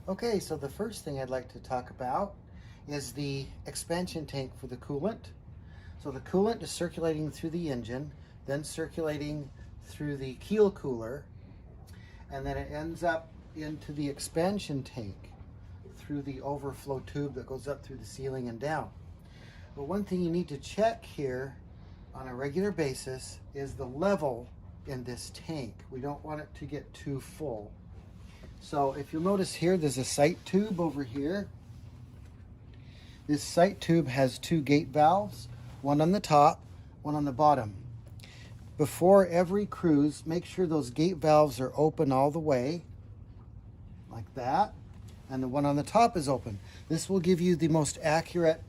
Okay, so the first thing I'd like to talk about is the expansion tank for the coolant. So the coolant is circulating through the engine, then circulating through the keel cooler, and then it ends up into the expansion tank through the overflow tube that goes up through the ceiling and down. But one thing you need to check here on a regular basis is the level in this tank. We don't want it to get too full. So if you'll notice here, there's a sight tube over here. This sight tube has two gate valves, one on the top, one on the bottom. Before every cruise, make sure those gate valves are open all the way, like that, and the one on the top is open. This will give you the most accurate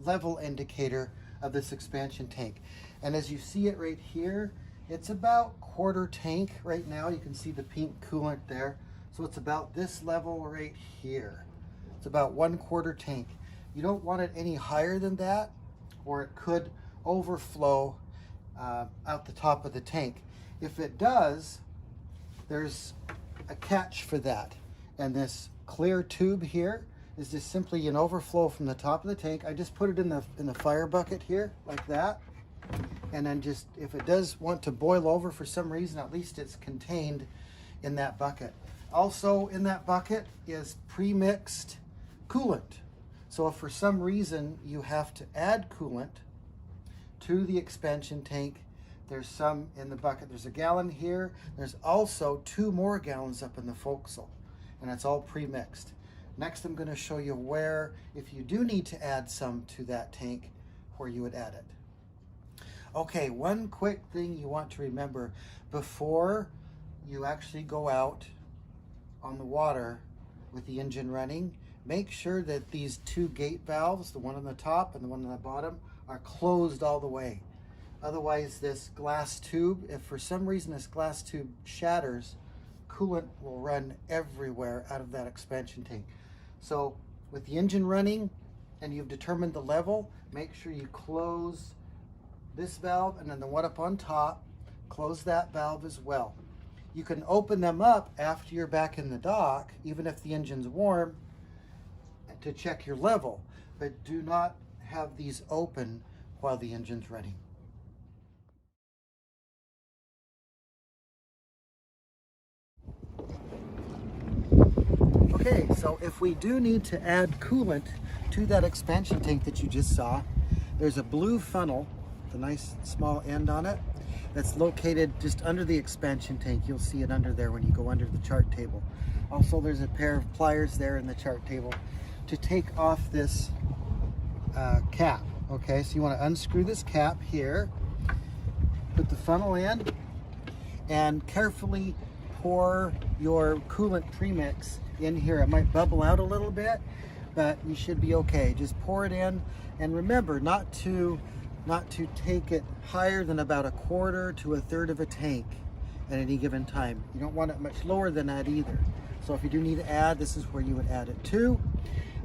level indicator of this expansion tank. And as you see it right here, it's about quarter tank right now. You can see the pink coolant there. So it's about this level right here. It's about 1/4 tank. You don't want it any higher than that, or it could overflow out the top of the tank. If it does, there's a catch for that. And this clear tube here is just simply an overflow from the top of the tank. I just put it in the fire bucket here, like that. And then just, if it does want to boil over for some reason, at least it's contained in that bucket. Also in that bucket is pre-mixed coolant. So if for some reason you have to add coolant to the expansion tank, there's some in the bucket. There's a gallon here. There's also 2 more gallons up in the forecastle, and it's all pre-mixed. Next, I'm going to show you where, if you do need to add some to that tank, where you would add it. Okay, one quick thing you want to remember before you actually go out on the water with the engine running, make sure that these 2 gate valves, the one on the top and the one on the bottom, are closed all the way. Otherwise, this glass tube, if for some reason this glass tube shatters, coolant will run everywhere out of that expansion tank. So with the engine running and you've determined the level, make sure you close this valve, and then the one up on top, close that valve as well. You can open them up after you're back in the dock, even if the engine's warm, to check your level, but do not have these open while the engine's running. Okay, so if we do need to add coolant to that expansion tank that you just saw, there's a blue funnel, a nice small end on it, that's located just under the expansion tank. You'll see it under there when you go under the chart table. Also, there's a pair of pliers there in the chart table to take off this cap. Okay, so you want to unscrew this cap here, put the funnel in, and carefully pour your coolant premix in here. It might bubble out a little bit, but you should be okay. Just pour it in, and remember not to take it higher than about 1/4 to 1/3 of a tank at any given time. You don't want it much lower than that either. So if you do need to add, this is where you would add it to.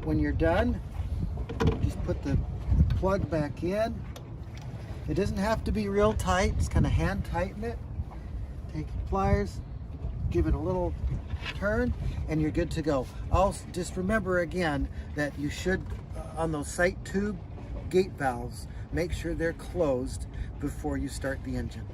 When you're done, just put the plug back in. It doesn't have to be real tight, just kind of hand tighten it. Take your pliers, give it a little turn, and you're good to go. Also, just remember again that you should, on those sight tube gate valves, make sure they're closed before you start the engine.